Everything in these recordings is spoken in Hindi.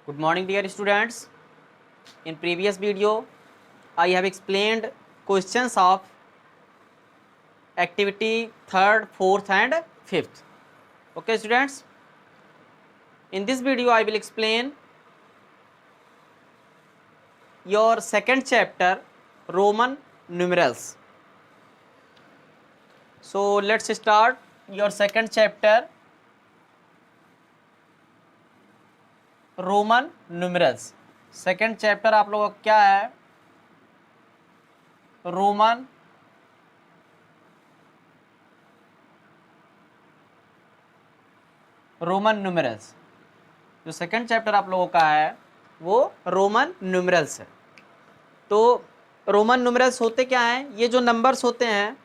Good morning dear students. In previous video I have explained questions of activity 3rd, 4th and 5th. Okay students, in this video I will explain your second chapter Roman numerals. So let's start your second chapter Roman numerals. Second chapter आप लोगों का क्या है? Roman numerals. जो सेकंड चैप्टर आप लोगों का है वो रोमन न्यूमरल्स है। तो रोमन न्यूमरल्स होते क्या हैं? ये जो नंबर्स होते हैं,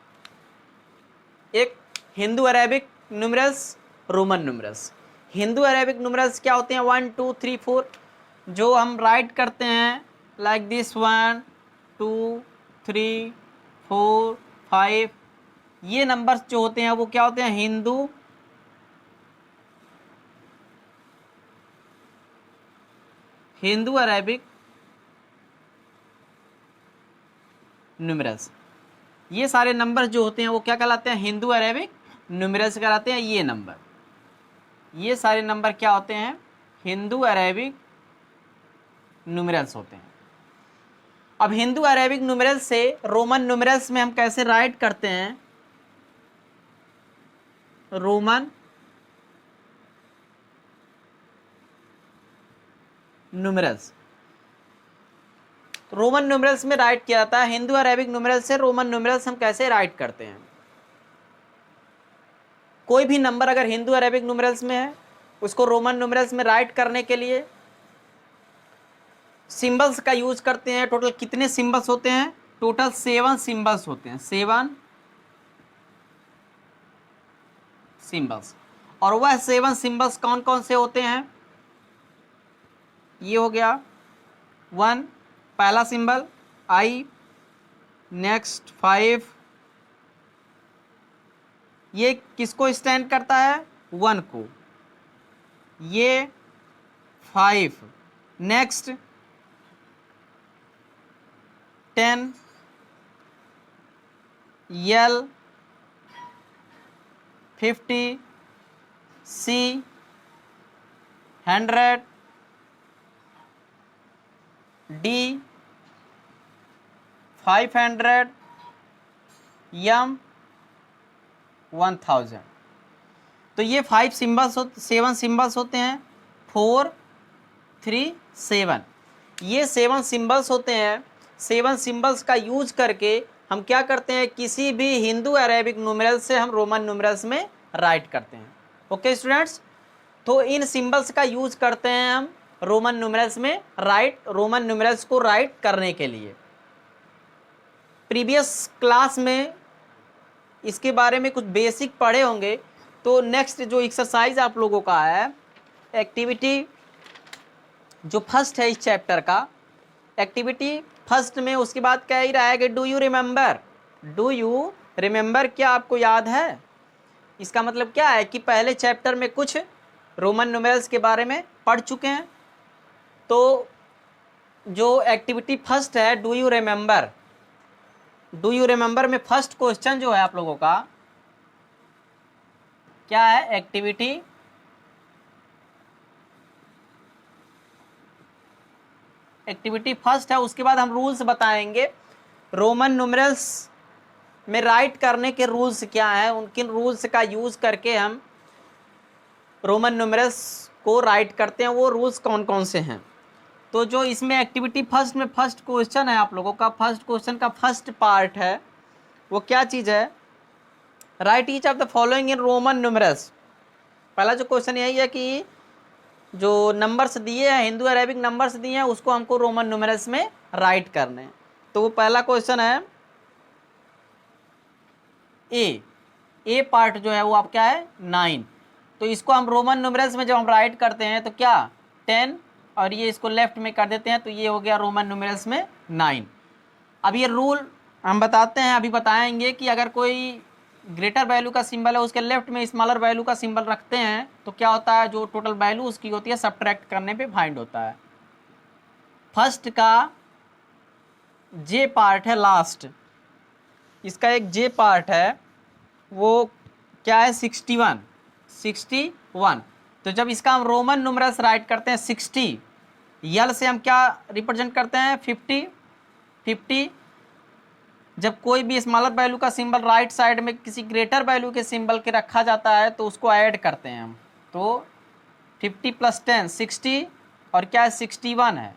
एक Hindu Arabic numerals, Roman numerals. Hindu Arabic numerals क्या होते हैं? 1 2 3 4 जो हम राइट करते हैं लाइक दिस 1 2 3 4 5। ये नंबर्स जो होते हैं वो क्या होते हैं? Hindu Arabic numerals. ये सारे नंबर्स जो होते हैं वो क्या कहलाते हैं? हिंदू अरेबिक न्यूमरल्स कहलाते हैं। ये सारे नंबर क्या होते हैं? हिंदू अरेबिक न्यूमरल्स होते हैं। अब हिंदू अरेबिक न्यूमरल्स से रोमन न्यूमरल्स में हम कैसे राइट करते हैं? रोमन न्यूमरल्स में राइट किया जाता है। हिंदू अरेबिक न्यूमरल्स से रोमन न्यूमरल्स हम कैसे राइट करते हैं? कोई भी नंबर अगर हिंदू अरेबिक न्यूमरल्स में है, उसको रोमन न्यूमरल्स में राइट करने के लिए सिंबल्स का यूज करते हैं। टोटल कितने सिंबल्स होते हैं? टोटल 7 सिंबल्स होते हैं। 7 सिंबल्स। और वह 7 सिंबल्स कौन कौन से होते हैं? ये हो गया 1 पहला सिंबल I, नेक्स्ट 5, ये किसको स्टैंड करता है? 1 को। ये 5, next 10, L 50, C 100, D 500, M 1000। तो ये 7 सिंबल्स होते हैं। 4 3 7 ये 7 सिंबल्स होते हैं। 7 सिंबल्स का यूज करके हम क्या करते हैं? किसी भी हिंदू अरेबिक न्यूमरल्स से हम रोमन न्यूमरल्स में राइट करते हैं। ओके स्टूडेंट्स, तो इन सिंबल्स का यूज करते हैं हम रोमन न्यूमरल्स में रोमन न्यूमरल्स को राइट करने के लिए। प्रीवियस क्लास में इसके बारे में कुछ बेसिक पढ़े होंगे। तो नेक्स्ट जो एक्सरसाइज आप लोगों का है, एक्टिविटी जो फर्स्ट है इस चैप्टर का, एक्टिविटी फर्स्ट में उसके बाद क्या ही रहा है कि डू यू रिमेंबर, क्या आपको याद है? इसका मतलब क्या है कि पहले चैप्टर में कुछ रोमन न्यूमरल्स के बारे में पढ़ चुके हैं। तो जो एक्टिविटी फर्स्ट है डू यू रिमेंबर में फर्स्ट क्वेश्चन जो है आप लोगों का क्या है? एक्टिविटी फर्स्ट है। उसके बाद हम रूल्स बताएंगे। रोमन न्यूमरल्स में राइट करने के रूल्स क्या हैं, उनकिन रूल्स का यूज करके हम रोमन न्यूमरल्स को राइट करते हैं, वो रूल्स कौन कौन से हैं। तो जो इसमें एक्टिविटी फर्स्ट में फर्स्ट क्वेश्चन है आप लोगों का, फर्स्ट क्वेश्चन का फर्स्ट पार्ट है वो क्या चीज़ है? Right each of the following in Roman numerals. पहला जो क्वेश्चन यही है कि जो नंबर्स दिए हैं, हिंदू अरेबिक नंबर्स दिए हैं, उसको हमको रोमन न्यूमरल्स में राइट करने हैं। तो वो पहला क्वेश्चन है ए पार्ट जो है वो आप क्या है? 9। तो इसको हम रोमन न्यूमरल्स में जब हम राइट करते हैं तो क्या 10, और ये इसको लेफ्ट में कर देते हैं तो ये हो गया रोमन न्यूमरल्स में 9। अब ये रूल हम बताते हैं, अभी बताएंगे कि अगर कोई ग्रेटर वैल्यू का सिंबल है उसके लेफ्ट में स्मॉलर वैल्यू का सिंबल रखते हैं तो क्या होता है, जो टोटल वैल्यू उसकी होती है सब्ट्रैक्ट करने पे फाइंड होता है। फर्स्ट का जे पार्ट है लास्ट, इसका एक जे पार्ट है वो क्या है 61। तो जब इसका हम रोमन न्यूमरल्स राइट करते हैं 60, यल से हम क्या रिप्रेजेंट करते हैं 50। जब कोई भी स्मॉलर वैल्यू का सिंबल राइट साइड में किसी ग्रेटर वैल्यू के सिंबल के रखा जाता है तो उसको ऐड करते हैं हम। तो 50 + 10 60 और क्या है 61 है,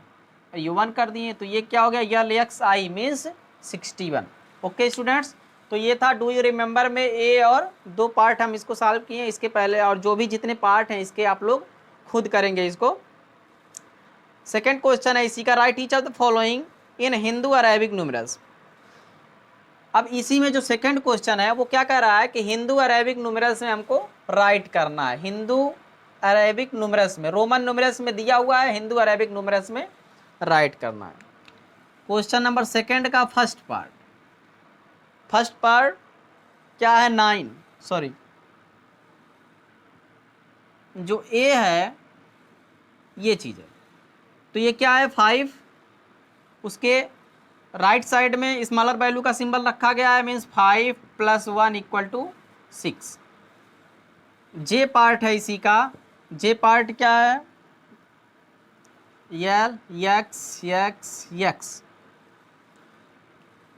ये 1 कर दिए तो ये क्या हो गया, L X I means 61। Okay students, तो ये था डू यू रिमेंबर में ए और 2 पार्ट हम इसको सॉल्व किए। इसके पहले और जो भी जितने पार्ट हैं इसके आप लोग खुद करेंगे इसको। सेकेंड क्वेश्चन है इसी का, right each of the following in Hindu Arabic numerals. अब इसी में जो सेकंड क्वेश्चन है वो क्या कह रहा है कि हिंदू अरेबिक न्यूमरल्स में हमको राइट करना है। हिंदू अरेबिक न्यूमरल्स में, रोमन न्यूमरल्स में दिया हुआ है, हिंदू अरेबिक न्यूमरल्स में राइट करना है। क्वेश्चन नंबर सेकंड का फर्स्ट पार्ट क्या है 9, सॉरी जो ए है ये चीज़ है, तो ये क्या है 5, उसके राइट साइड में स्मॉलर वैल्यू का सिंबल रखा गया है मीन्स 5 + 1 = 6। जे पार्ट है इसी का, जे पार्ट क्या है यल एक्स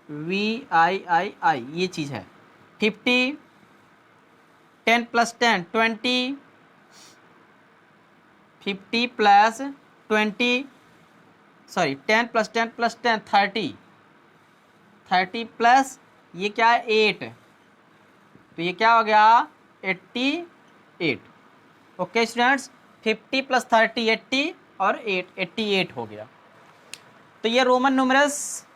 वी आई ये चीज़ है। 50, 10 + 10 20, 50 + 20 सॉरी 10 + 10 + 10 30 प्लस ये क्या है 8, तो ये क्या हो गया 88। ओके स्टूडेंट्स, 50 + 30 80 और 8 88 हो गया। तो ये Roman numerals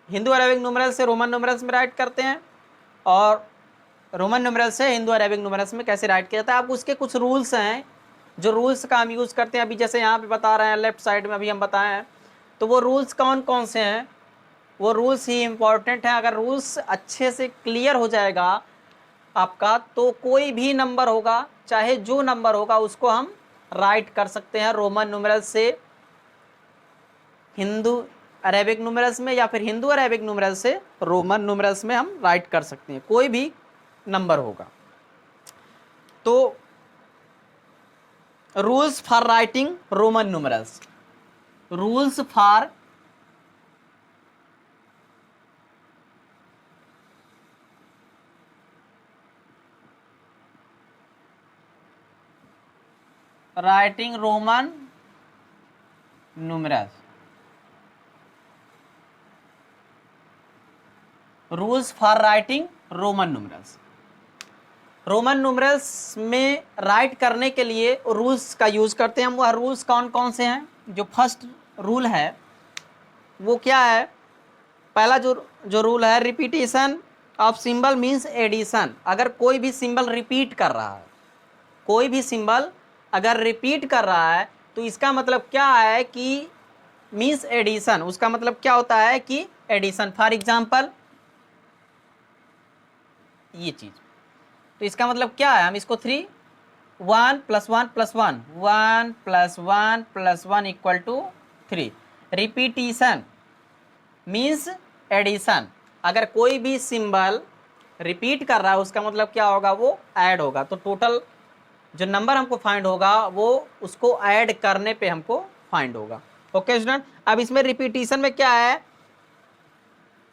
Hindu Arabic numeral से रोमन न्यूमरल्स में राइट करते हैं और रोमन न्यूमरल से हिंदू अरेबिक न्यूमरल्स में कैसे राइट किया जाता है। अब उसके कुछ रूल्स हैं जो रूल्स का हम यूज़ करते हैं। अभी जैसे यहाँ पे बता रहे हैं लेफ्ट साइड में अभी हम बताए हैं, तो वो रूल्स कौन कौन से हैं, वो रूल्स ही इम्पॉर्टेंट हैं। अगर रूल्स अच्छे से क्लियर हो जाएगा आपका तो कोई भी नंबर होगा, चाहे जो नंबर होगा उसको हम राइट कर सकते हैं रोमन न्यूमरल से हिंदू अरेबिक न्यूमरल्स में या फिर हिंदू अरेबिक न्यूमरल से रोमन न्यूमरल्स में हम राइट कर सकते हैं, कोई भी नंबर होगा। तो rules for writing Roman numerals, rules for writing Roman numerals, rules for writing Roman numerals. Roman numerals में राइट करने के लिए रूल्स का यूज़ करते हैं हम। वह रूल्स कौन कौन से हैं, जो फर्स्ट रूल है वो क्या है, पहला जो रूल है repetition of symbol means addition. अगर कोई भी सिंबल रिपीट कर रहा है, कोई भी सिंबल अगर रिपीट कर रहा है तो इसका मतलब क्या है कि मीन्स एडिशन, उसका मतलब क्या होता है कि एडिशन। फॉर एग्जाम्पल ये चीज़, तो इसका मतलब क्या है, हम इसको 3 1 + 1 + 1 1 + 1 + 1 = 3। Repetition means addition. अगर कोई भी सिंबल रिपीट कर रहा है उसका मतलब क्या होगा, वो ऐड होगा। तो टोटल जो नंबर हमको फाइंड होगा वो उसको ऐड करने पे हमको फाइंड होगा। ओके स्टूडेंट, अब इसमें रिपीटिशन में क्या है,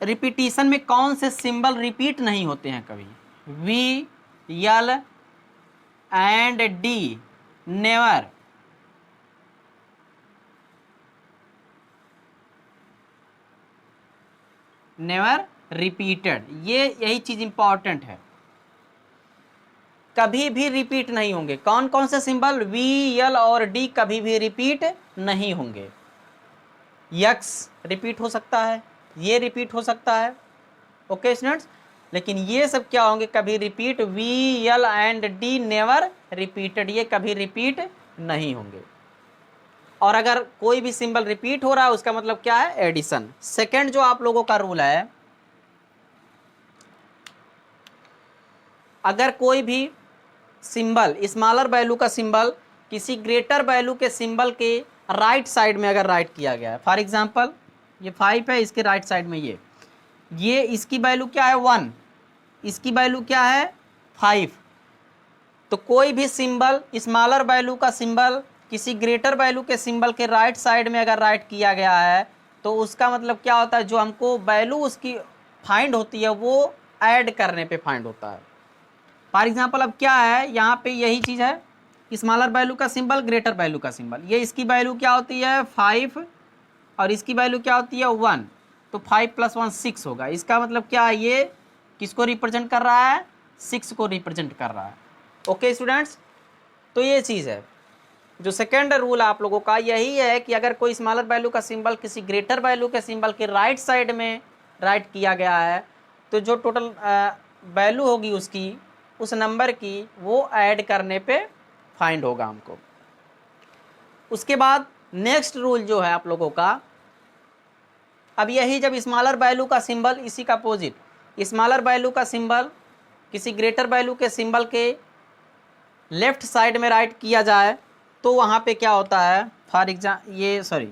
रिपीटिशन में कौन से सिंबल रिपीट नहीं होते हैं कभी, V L and D never, never repeated. ये यही चीज इंपॉर्टेंट है, कभी भी रिपीट नहीं होंगे। कौन कौन से सिंबल, वी यल और डी कभी भी रिपीट नहीं होंगे। यक्स रिपीट हो सकता है, ये रिपीट हो सकता है, ओके स्टूडेंट्स, लेकिन ये सब क्या होंगे, कभी repeat, V L and D never repeated, ये कभी रिपीट नहीं होंगे। और अगर कोई भी सिंबल रिपीट हो रहा है उसका मतलब क्या है, एडिशन। सेकंड जो आप लोगों का रूल है, अगर कोई भी सिंबल स्मॉलर वैल्यू का सिंबल किसी ग्रेटर वैल्यू के सिंबल के राइट साइड में अगर राइट किया गया है, फॉर एग्जांपल ये 5 है, इसके राइट साइड में ये इसकी वैल्यू क्या है 1, इसकी वैल्यू क्या है 5, तो कोई भी सिंबल स्मॉलर वैल्यू का सिंबल किसी ग्रेटर वैल्यू के सिंबल के राइट साइड में अगर राइट किया गया है तो उसका मतलब क्या होता है, जो हमको वैल्यू उसकी फाइंड होती है वो ऐड करने पे फाइंड होता है। फॉर एग्जांपल अब क्या है, यहाँ पे यही चीज़ है, स्मॉलर वैल्यू का सिंबल ग्रेटर वैल्यू का सिंबल, ये इसकी वैल्यू क्या होती है 5 और इसकी वैल्यू क्या होती है 1, तो 5 + 1 6 होगा। इसका मतलब क्या है, ये किसको रिप्रेजेंट कर रहा है 6 को रिप्रेजेंट कर रहा है। ओके स्टूडेंट्स, तो ये चीज़ है। जो सेकेंड रूल आप लोगों का यही है कि अगर कोई स्मॉलर वैल्यू का सिंबल किसी ग्रेटर वैल्यू के सिंबल के राइट साइड में राइट किया गया है तो जो टोटल वैल्यू होगी उसकी उस नंबर की वो ऐड करने पे फाइंड होगा हमको। उसके बाद नेक्स्ट रूल जो है आप लोगों का, अब यही जब स्मॉलर वैल्यू का सिंबल इसी का अपोजिट स्मॉलर वैल्यू का सिंबल किसी ग्रेटर वैल्यू के सिंबल के लेफ्ट साइड में राइट किया जाए तो वहाँ पे क्या होता है, फॉर एग्जाम्पल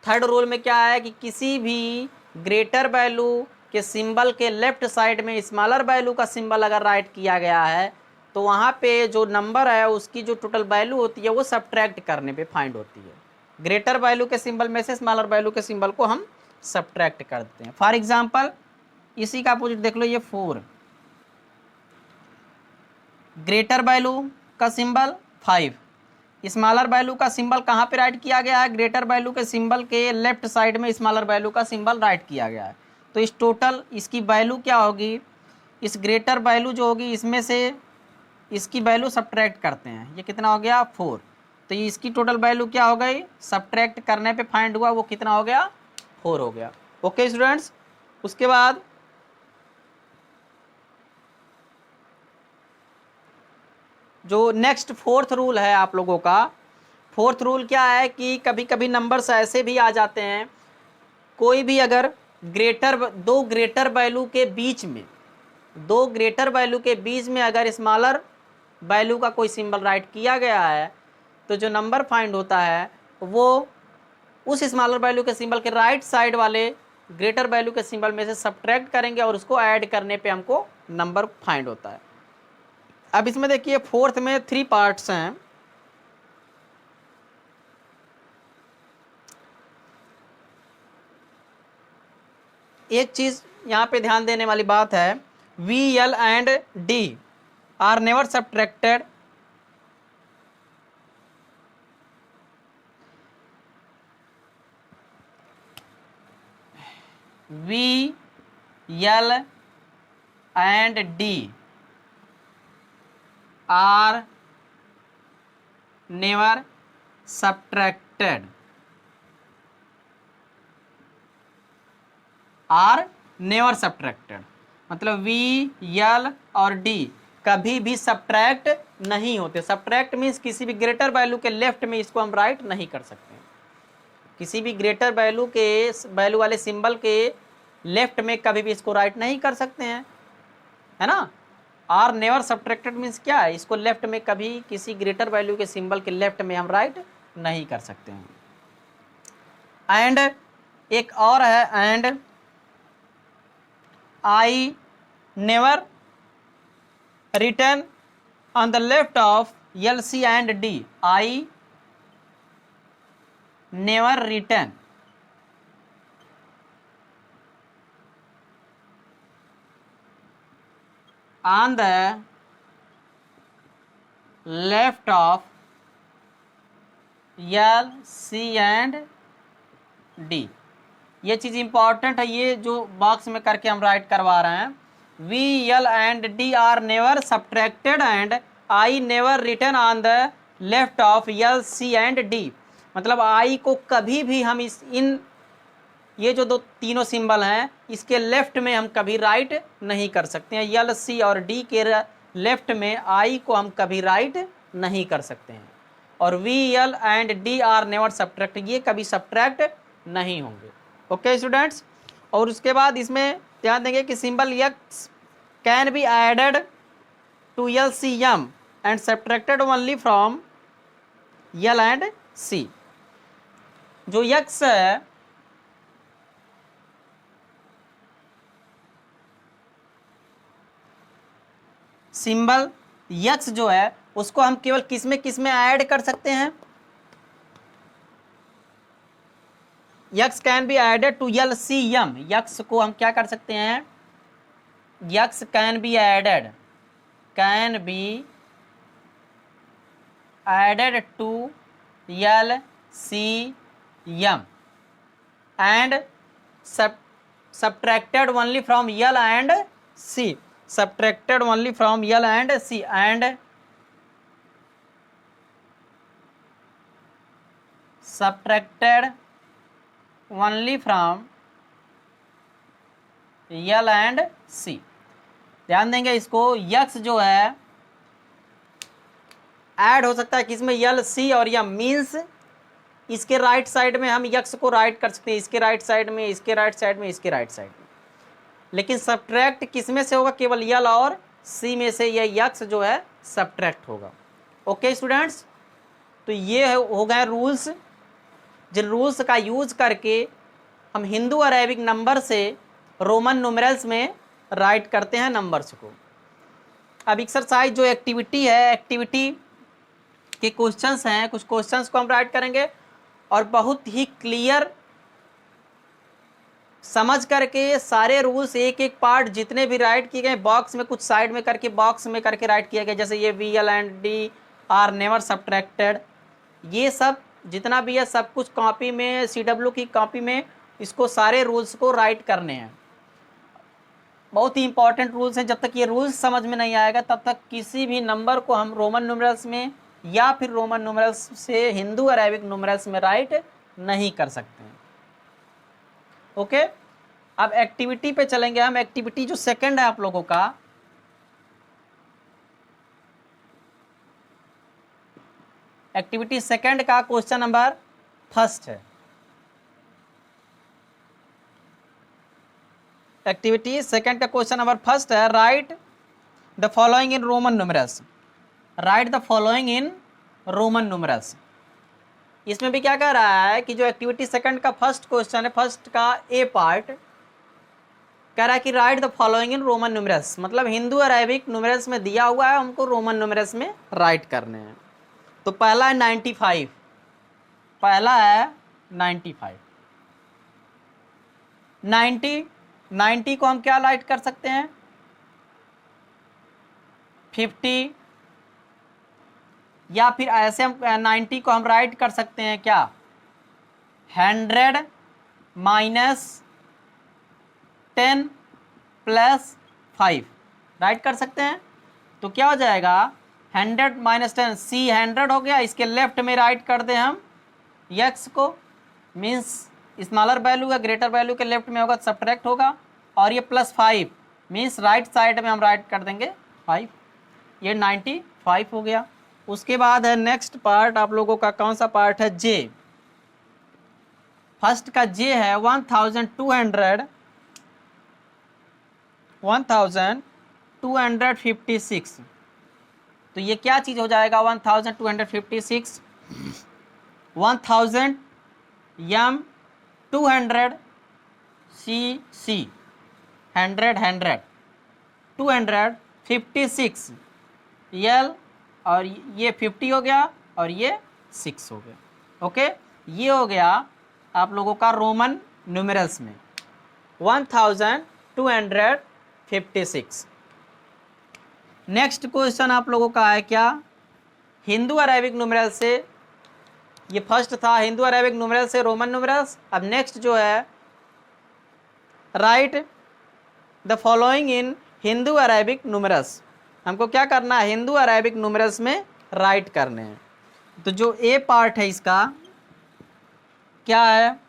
थर्ड रूल में क्या है कि किसी भी ग्रेटर वैल्यू के सिंबल के लेफ्ट साइड में स्मॉलर वैल्यू का सिंबल अगर राइट किया गया है तो वहाँ पे जो नंबर है उसकी जो टोटल वैल्यू होती है वो सब्ट्रैक्ट करने पे फाइंड होती है। ग्रेटर वैल्यू के सिंबल में से स्मॉलर वैल्यू के सिंबल को हम सब्ट्रैक्ट कर देते हैं। फॉर एग्जांपल इसी का अपोजिट देख लो, ये 4, ग्रेटर वैल्यू का सिंबल 5, स्मॉलर वैल्यू का सिंबल कहाँ पे राइट किया गया है, ग्रेटर वैल्यू के सिंबल के लेफ्ट साइड में स्मॉलर वैल्यू का सिंबल राइट किया गया है। तो इस टोटल इसकी वैल्यू क्या होगी, इस ग्रेटर वैल्यू जो होगी इसमें से इसकी वैल्यू सब्ट्रैक्ट करते हैं, ये कितना हो गया 4, तो इसकी टोटल वैल्यू क्या हो गई, सब्ट्रैक्ट करने पे फाइंड हुआ वो कितना हो गया 4 हो गया। ओके स्टूडेंट्स, उसके बाद जो नेक्स्ट फोर्थ रूल है आप लोगों का, फोर्थ रूल क्या है कि कभी कभी नंबर्स ऐसे भी आ जाते हैं, कोई भी अगर दो ग्रेटर वैल्यू के बीच में अगर स्मॉलर वैल्यू का कोई सिंबल राइट किया गया है तो जो नंबर फाइंड होता है वो उस स्मॉलर वैल्यू के सिंबल के राइट साइड वाले ग्रेटर वैल्यू के सिंबल में से सब्ट्रैक्ट करेंगे और उसको ऐड करने पे हमको नंबर फाइंड होता है। अब इसमें देखिए फोर्थ में 3 पार्ट्स हैं। एक चीज यहाँ पे ध्यान देने वाली बात है, V, L and D are never subtracted V, L and D are never subtracted, मतलब V, L और D कभी भी सब्ट्रैक्ट नहीं होते। सब्ट्रैक्ट मीन्स किसी भी ग्रेटर वैल्यू के लेफ्ट में इसको हम राइट नहीं कर सकते, किसी भी ग्रेटर वैल्यू वाले सिंबल के लेफ्ट में कभी भी इसको राइट नहीं कर सकते हैं, है ना। आर नेवर सब्ट्रैक्टेड मीन्स क्या है, इसको लेफ्ट में कभी किसी ग्रेटर वैल्यू के सिंबल के लेफ्ट में हम राइट नहीं कर सकते हैं। एंड एक और है, and I never return on the left of L C and D, I never return on the left of L, C and D। ये चीज़ इंपॉर्टेंट है, ये जो बॉक्स में करके हम राइट करवा रहे हैं, V, L and D are never subtracted and I never return on the left of L, C and D। मतलब I को कभी भी हम ये जो दो तीनों सिंबल हैं इसके लेफ्ट में हम कभी राइट नहीं कर सकते हैं। एल, सी और डी के लेफ्ट में आई को हम कभी राइट नहीं कर सकते हैं। और V, L and D are never subtract, ये कभी सब्ट्रैक्ट नहीं होंगे। ओके स्टूडेंट्स, और उसके बाद इसमें ध्यान देंगे कि symbol X can be added to LCM and subtracted only from L and C। जो यक्स है सिंबल यक्स जो है उसको हम केवल किस में ऐड कर सकते हैं? X can be added to LCM। X को हम क्या कर सकते हैं? X can be added to LCM and subtracted only from L and C। subtracted only from L and C and subtracted only from L and C। ध्यान देंगे इसको, यक्स जो है ऐड हो सकता है किसमें? L C और यम, मीन्स इसके राइट साइड में हम यक्स को राइट कर सकते हैं, इसके राइट साइड में, इसके राइट साइड में, इसके राइट साइड में। लेकिन सब्ट्रैक्ट किस में से होगा? केवल L और C में से यह यक्स जो है सब्ट्रैक्ट होगा। ओके स्टूडेंट्स, तो ये हो गए रूल्स, जिन रूल्स का यूज करके हम हिंदू अरेबिक नंबर से रोमन न्यूमेरल्स में राइट करते हैं नंबर्स को। अब एक्सरसाइज जो एक्टिविटी है, एक्टिविटी के क्वेश्चंस हैं, कुछ क्वेश्चंस को हम राइट करेंगे और बहुत ही क्लियर समझ करके सारे रूल्स एक एक पार्ट जितने भी राइट किए गए बॉक्स में, कुछ साइड में करके बॉक्स में करके राइट किया गया। जैसे ये VL and D are never subtracted, ये सब जितना भी है सब कुछ कॉपी में, CW की कॉपी में इसको सारे रूल्स को राइट करने हैं। बहुत ही इंपॉर्टेंट रूल्स हैं। जब तक ये रूल्स समझ में नहीं आएगा तब तक किसी भी नंबर को हम रोमन न्यूमेरल्स में या फिर रोमन न्यूमेरल्स से हिंदू अरेबिक न्यूमेरल्स में राइट नहीं कर सकते हैं। ओके, अब एक्टिविटी पे चलेंगे हम। एक्टिविटी जो सेकंड है आप लोगों का, एक्टिविटी सेकंड का क्वेश्चन नंबर फर्स्ट है। एक्टिविटी सेकंड का क्वेश्चन नंबर फर्स्ट है, right the following in Roman numerals. Right the following in Roman numerals. इसमें भी क्या कह रहा है कि जो एक्टिविटी सेकंड का फर्स्ट क्वेश्चन है, फर्स्ट का ए पार्ट कह रहा है कि right the following in Roman numerals, मतलब हिंदू अरेबिक न्यूमेरल्स में दिया हुआ है, हमको रोमन न्यूमेरल्स में राइट करने हैं। तो पहला है 95, पहला है 95। 90 को हम क्या राइट कर सकते हैं? 50, या फिर ऐसे हम 90 को हम राइट कर सकते हैं क्या? 100 माइनस 10 प्लस 5 राइट कर सकते हैं। तो क्या हो जाएगा? 100 माइनस 10, C 100 हो गया। इसके लेफ्ट में राइट कर दें हम यक्स को, मीन्स स्मॉलर वैल्यू का ग्रेटर वैल्यू के लेफ्ट में होगा, सब्ट्रैक्ट होगा। और ये प्लस 5 मीन्स राइट साइड में हम राइट कर देंगे 5। ये 95 हो गया। उसके बाद है नेक्स्ट पार्ट आप लोगों का, कौन सा पार्ट है? J। फर्स्ट का J है 1256। तो ये क्या चीज़ हो जाएगा? 1256 1000 M 200 CC 100 256 L, और ये 50 हो गया और ये 6 हो गया। ओके, ये हो गया आप लोगों का रोमन न्यूमेरल्स में 1256। नेक्स्ट क्वेश्चन आप लोगों का है क्या? हिंदू अरेबिक न्यूमेरल से, ये फर्स्ट था हिंदू अरेबिक न्यूमेरल से रोमन न्यूमेरल्स। अब नेक्स्ट जो है, right the following in Hindu Arabic numerals. हमको क्या करना है? हिंदू अरेबिक न्यूमेरल्स में राइट करने हैं। तो जो ए पार्ट है इसका क्या है?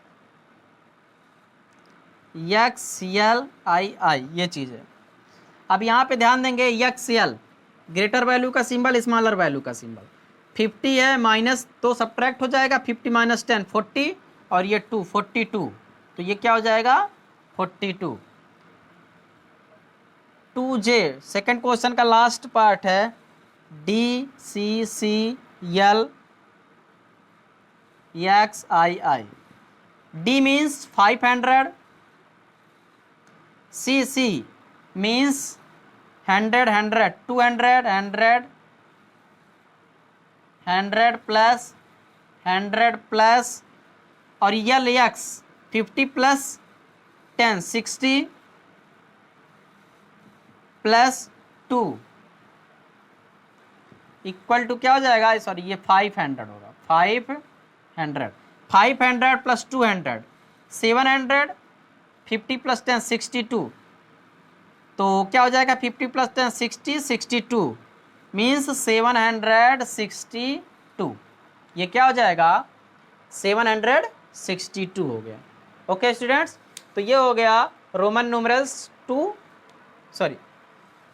XLII, ये चीज़ है। अब यहाँ पे ध्यान देंगे, XL ग्रेटर वैल्यू का सिंबल, स्मॉलर वैल्यू का सिंबल। 50 है, माइनस तो सब्ट्रैक्ट हो जाएगा, 50 माइनस 10 40, और ये 2 42। तो ये क्या हो जाएगा? 42। 2J, सेकंड क्वेश्चन का लास्ट पार्ट है DCCL XII। D means 500, CC means 100 100 200 100 100 plus 100 plus और LX 50 plus 10 60 plus 2 equal to क्या हो जाएगा, सॉरी ये 500 होगा, 500 प्लस 200 700 50 प्लस 10 62, तो क्या हो जाएगा 50 प्लस 10 60 62 मीन्स 762, ये क्या हो जाएगा 762 हो गया। ओके स्टूडेंट्स, तो ये हो गया Roman numerals to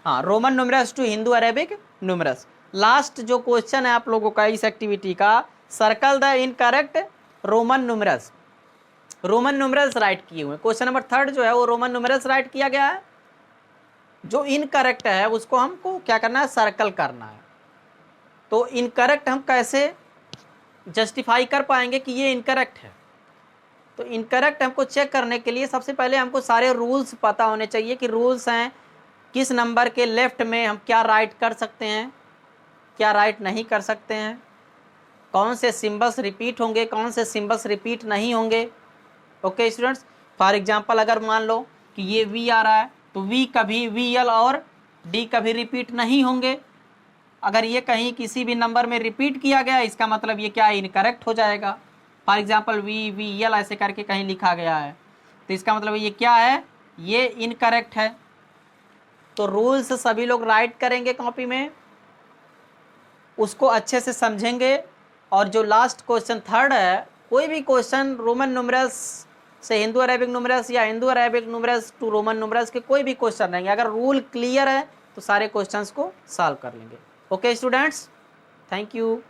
Roman numerals to Hindu Arabic numerals. Last जो क्वेश्चन है आप लोगों का इस एक्टिविटी का, circle the incorrect Roman numerals. Roman numerals write किए हुए, क्वेश्चन नंबर 3 जो है वो रोमन न्यूमरल्स राइट किया गया है, जो इनकरेक्ट है उसको हमको क्या करना है, सर्कल करना है। तो इनकरेक्ट हम कैसे जस्टिफाई कर पाएंगे कि ये इनकरेक्ट है, तो इनकरेक्ट हमको चेक करने के लिए सबसे पहले हमको सारे रूल्स पता होने चाहिए कि रूल्स हैं किस नंबर के लेफ्ट में हम क्या राइट कर सकते हैं, क्या राइट नहीं कर सकते हैं, कौन से सिंबल्स रिपीट होंगे, कौन से सिंबल्स रिपीट नहीं होंगे। ओके स्टूडेंट्स, फॉर एग्जांपल अगर मान लो कि ये V आ रहा है तो V कभी VL और D कभी रिपीट नहीं होंगे। अगर ये कहीं किसी भी नंबर में रिपीट किया गया इसका मतलब ये क्या इनकरेक्ट हो जाएगा। फॉर एग्जांपल VL ऐसे करके कहीं लिखा गया है तो इसका मतलब ये क्या है, ये इनकरेक्ट है। तो रूल्स सभी लोग राइट करेंगे कॉपी में, उसको अच्छे से समझेंगे। और जो लास्ट क्वेश्चन 3 है, कोई भी क्वेश्चन रोमन न्यूमरल्स से हिंदू अरेबिक न्यूमरल्स या Hindu Arabic numerals to Roman numerals के कोई भी क्वेश्चन रहेंगे, अगर रूल क्लियर है तो सारे क्वेश्चंस को सॉल्व कर लेंगे। Okay students, thank you.